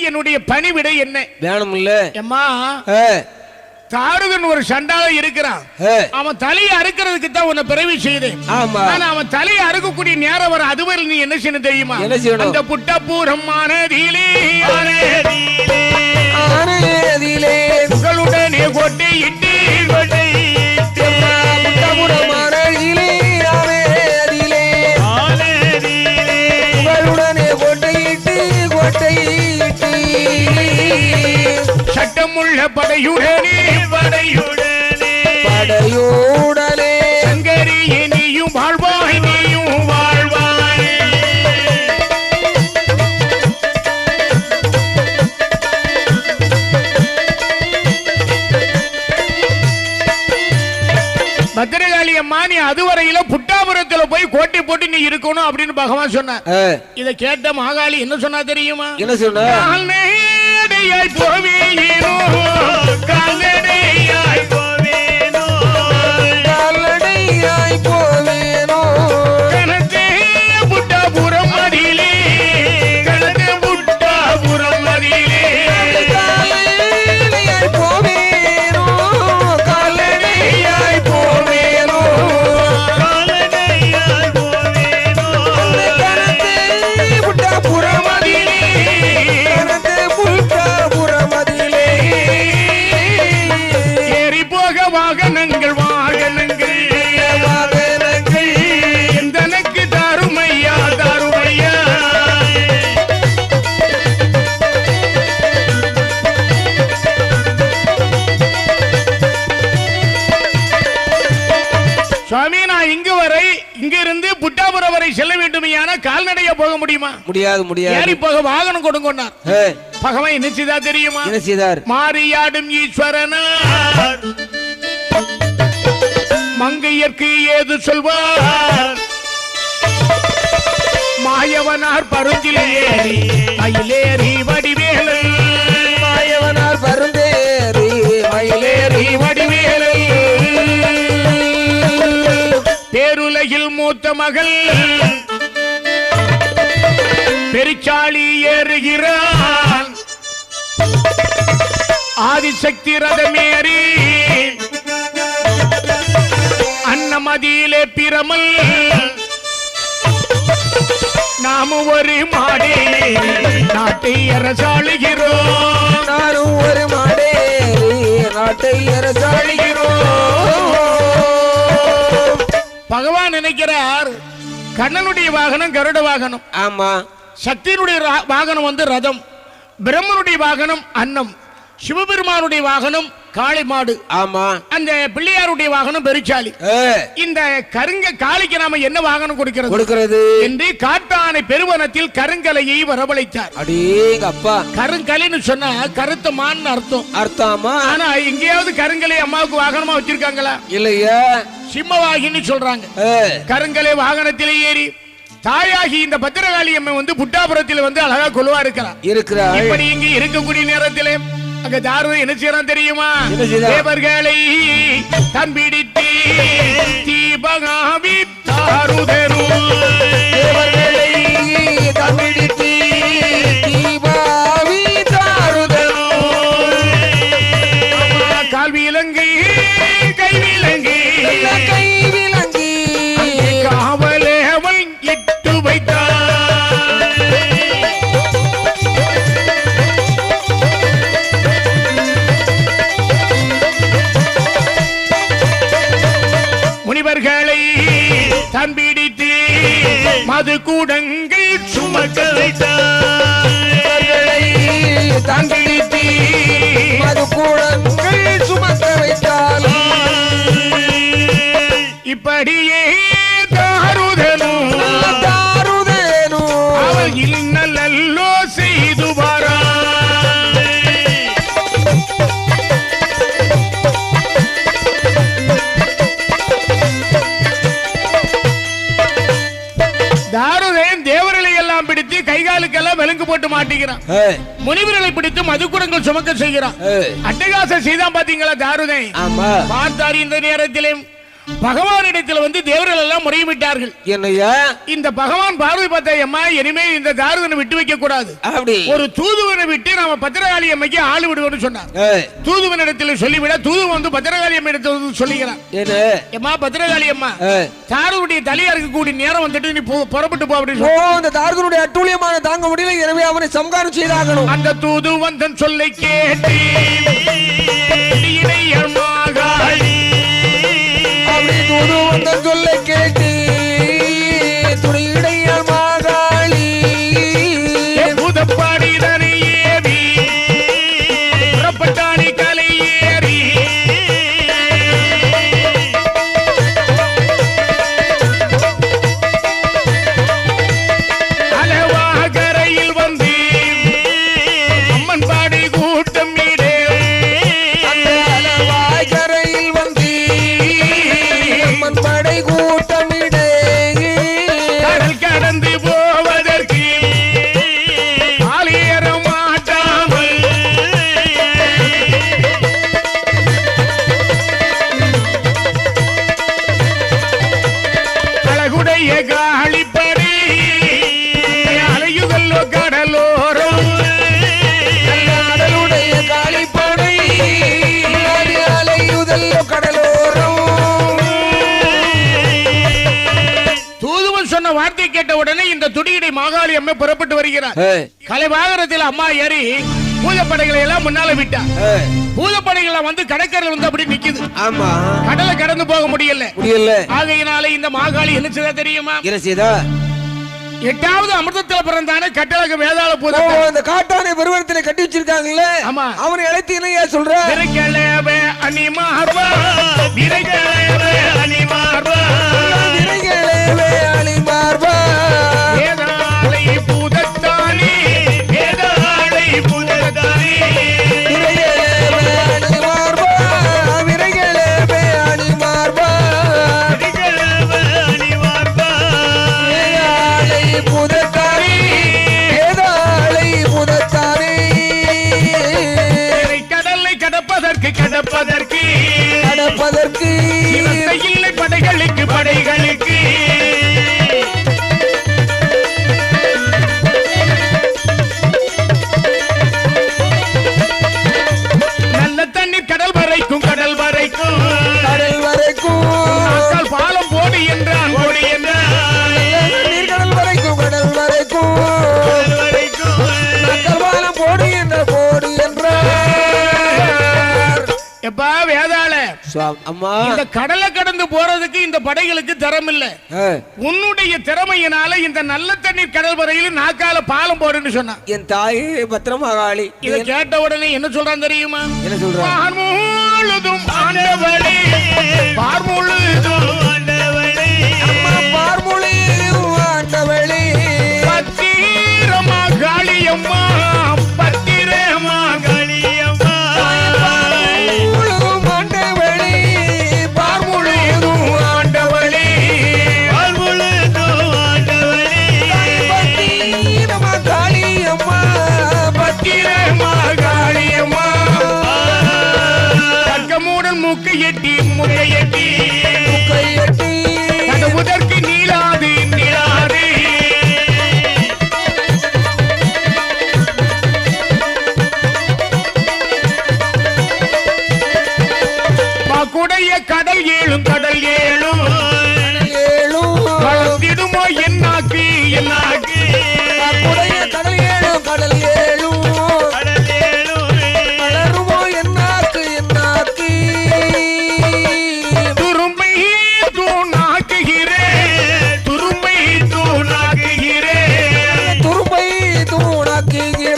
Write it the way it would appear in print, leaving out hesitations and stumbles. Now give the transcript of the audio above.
என்னுடைய பணிவிடை என்ன வேணும் இல்ல அம்மா? தாருகன் ஒரு சண்டால இருக்கிறான். அவன் தலையை அறுக்கிறதுக்கு தான் உன்னை பிறவி செய்தேன். ஆனா அவன் தலையை அறுக்கக்கூடிய நேரம் வர அதுவரை நீ என்ன செய்யணும் தெரியுமா? அந்த புட்டபூரம் ஆனதிலே உங்களுடனே கொட்டையிட்டு புட்டபூரம் ஆனதிலே உங்களுடனே கொட்டையிட்டு சட்டமுள்ள படையுடனே சங்கரியே நீயும் வாழ்வாய் நீயும் வாழ்வாய். பத்திரகாளி அம்மா நீ அதுவரையில புட்டாபுரத்துல போய் கோட்டை போட்டு நீ இருக்கணும் அப்படின்னு பகவான் சொன்ன. இத கேட்ட மாகாளி என்ன சொன்னா தெரியுமா? என்ன சொன்ன? கால்நடையாய் போவேனோ கால்நடையாய் போவேனோ கால்நடையாய் போவேனோ கணத்தே புட்டாபுரம் மதிலே கணத்தே புட்டாபுரம் மதிலே கால்நடையாய் போவேனோ கால்நடையாய் போவேனோ கால்நடையாய் போவேனோ கணத்தே புட்டாபுரம் மதிலே கணத்தே புட்டாபுரம் மதிலே ஏறி போக வாகனங்கள் வாகனங்கள் வாகனங்கள் எந்தனக்கு தாருமையா தாருமையா. சுவாமி நான் இங்கு வரை இங்க இருந்து புட்டாபுரம் வரை செல்ல வேண்டுமையான கால்நடையா போக முடியுமா? முடியாது முடியாது. ஏறி போக வாகனம் கொடுங்கன்னார். பகவான் என்ன செய்தா தெரியுமா? என்ன செய்தார்? மாறியாடும் ஈஸ்வரனார் மங்கையர்க்கு ஏது சொல்வார் மாயவனார் பருந்திலே ஏறி மயிலேறி வடிவேலு மாயவனார் பருந்தேறி மயிலேறி வடிவேலு பேருலகில் மூத்த மகள் பெருச்சாளி ஏறுகிறான் ஆதிசக்தி ரதமேறி அன்னமதியிலே பிரமல் நாம ஒரு மாடே நாட்டை அரசாளுகிறோம் நானும் ஒரு மாடே நாட்டை அரசாளுகிறோம். பகவான் நினைக்கிறார் கண்ணனுடைய வாகனம் கருட வாகனம். ஆமா. சக்தியினுடைய வாகனம் வந்து ரதம், பிரம்மனுடைய வாகனம் அன்னம், சிவபெருமானுடைய வாகனம் காளை மாடு. ஆமா. அந்த பிள்ளையாருடைய வாகனம் பெருச்சாளி. இந்த கருங்க காளிக்கு நாம என்ன வாகனம் கொடுக்கிறது என்று காட்டானை பெருவனத்தில் கருங்கலையை வரவழைத்தார். அடேங்க அப்பா. கருங்கலைன்னு சொன்னா கருத்த மான் அர்த்தம். அர்த்தமா? ஆனா எங்கேயாவது கருங்கலை அம்மாவுக்கு வாகனமா வச்சிருக்காங்களா? இல்லையா. சிம்மவாகின்னு சொல்றாங்க. கருங்கலை வாகனத்திலே ஏறி தாயாகி இந்த பத்திரகாளி அம்மை வந்து புட்டாபுரத்தில் வந்து அழகா கொலுவா இருக்கிறார். இப்படி இங்க இருக்கக்கூடிய நேரத்திலே அங்க தாரு என்ன செய்யறான் தெரியுமா? தேவர்களை தன் பிடித்து தீபகாவி தாருதரு தேவர்களை தன் பிடித்து தீபாவி தாருதரு கால்விலங்கு கைவிலங்கு கைவிலங்கு காவலே அவள் இட்டு வைத்தார். முனிவர்களை தன் பிடித்து மது கூடங்கள் சுமக்க வைத்தார். தன் பிடித்து மது கூடங்கள் சுமக்க வைத்தார். இப்படியே தாருதனும் அவள் இன்னல்லோ செய்து வரா. தாருதேன் தேவர்களை எல்லாம் பிடித்து கைகாலுக்கெல்லாம் விலங்கு போட்டு மாட்டிக்கிறான். முனிவர்களை பிடித்து மதுக்குடங்கள் சுமக்க செய்கிறான். அட்டகாசம் செய்தான் பாத்தீங்களா தாருதேன்? பார்த்தார் இந்த நேரத்திலே பகவானிடத்தில் வந்து தேவர்கள் எல்லாம் முறையிட்டார்கள். என்னையா இந்த பகவான் பார்வதி பார்த்தா அம்மா இனிமே இந்த தாருதனை விட்டு வைக்க கூடாது, அப்படி ஒரு தூதுவனை விட்டு நாம பத்திரகாளி அம்மைக்கு ஆளு விடுவோம்னு சொன்னார். தூதுவனிடத்தில் சொல்லிவிட தூதுவன் வந்து பத்திரகாளி அம்மா இடத்துல சொல்லுகிறான், அம்மா பத்திரகாளி அம்மா தாருடைய தலையா இருக்கக்கூடிய நேரம் வந்துட்டு நீ புறப்பட்டு போ அப்படின்னு அந்த தாருதனுடைய அட்டூழியமான தாங்க முடியல, எனவே அவனை சம்காரம் செய்தாகணும். அந்த தூதுவந்தன் சொல்லை கேட்டு தூதுவந்தன் சொல்லை கேட்டு துணியிடையால் மாகாளி பூதப்பாடிதனை ஏவி புறப்பட்டானி கலை ஏறி அலவாகரையில் வந்து அம்மன் பாடி கூட்டம் மீது அலவாகரையில் வந்து அம்மன் படை கூட்டமிடே கடல் கடந்து போவதற்கு ஆளியற மாட்டாமல் அழகுடைய காளிப்படி அலையுதல்லோ கடலோரம் கடலுடைய காளிப்படை அலையுதல்லோ கடலோரம். தூதுவன் சொன்ன வார்த்தை கேட்ட உடனே இந்த துடியடை மாகாளி அம்மை புறப்பட்டு வருகிறார். கலைவாகரத்தில் அம்மா ஏறி பூதப்படைகளை எல்லாம் முன்னால விட்டா. பூதப்படைகள் வந்து கடற்கரையில் வந்து அப்படி நிக்குது. ஆமா, கடலை கடந்து போக முடியல. ஆகையினால இந்த மாகாளி என்ன செய்தா தெரியுமா? என்ன செய்தா? 8வது அமிர்தத்தில் பிறந்தானே கட்டழகு வேதாள பூதம். அந்த காட்டானை பருவத்திலே கட்டி வச்சிருக்காங்கல்ல, ஆமா, அவனை அழைத்து என்ன சொல்ற? விரைகளவே அணிமார்பா, விரைகளவே அணிமார்பா, விரைகளவே அணிமார்பா, வேதாளை பூதத்தானே, வேதாளை பூதத்தானே, விரைகளவே அணிமார்பா, விரைகளவே அணிமார்பா, விரைகளவே அணிமார்பா, வேதாளை பூதத்தானே, வேதாளை பூதத்தானே, கடலை கடப்பதற்கு கடப்பதற்கு கடப்பதற்கு இல்லை படைகளுக்கு படைகளுக்கு நல்ல தண்ணீர் கடல் வரைக்கும் கடல் வரைக்கும் கடல் வரைக்கும் நாக்கால் பாலம் போடு என்றான் போடு என்றான் நீர் கடல் வரைக்கும் கடல் வரைக்கும் மக்கள் பாலம் போடு என்ற போடு என்றார். எப்பா வேதாள அம்மா, இந்த கடலை கடந்து போறதுக்கு இந்த படைகளுக்கு திறம் இல்ல, உன்னுடைய திறமையினால இந்த நல்ல தண்ணீர் கடல் வரையில் நாக்கால பாலம் போடுன்னு சொன்னான். என் தாயே பத்திரமாகாளி இதை கேட்ட உடனே என்ன சொல்றான் தெரியுமா? என்ன சொல்றான்? பார்முழுதும் ஆண்டவளே, பார்முழுதும் ஆண்டவளே, அம்மா பார்மொழியும் ஆண்டவளே, பத்திரமா காளியம்மா, பத்திரமா காளியம்மா, பார்முழுதும் ஆண்டவளே, பார்முழுதும் ஆண்டவளே, பார்முழுதும் ஆண்டவளே, பத்திரமா காளியம்மா, பத்திரமா காளியம்மா, தர்க்கமுடன் மூக்கை எட்டி முகை எட்டி கையெட்டி கதவுதற்கு நீளாது நீளாது பாக்குடைய கடல் ஏழும் கடல் ஏழும் ஏழும் வளர்த்திடுமோ என்னாக்கு என்னாக்கு குடைய கடல் ஏழும் கடல் ஏழும் கடல் ஏழும் வளருமோ என்னாக்கு என்னாக்கு துரும்பை தூணாக்குகிறே, துரும்பை தூணாக்குகிறே, துரும்பை தூணாக்குகிறே,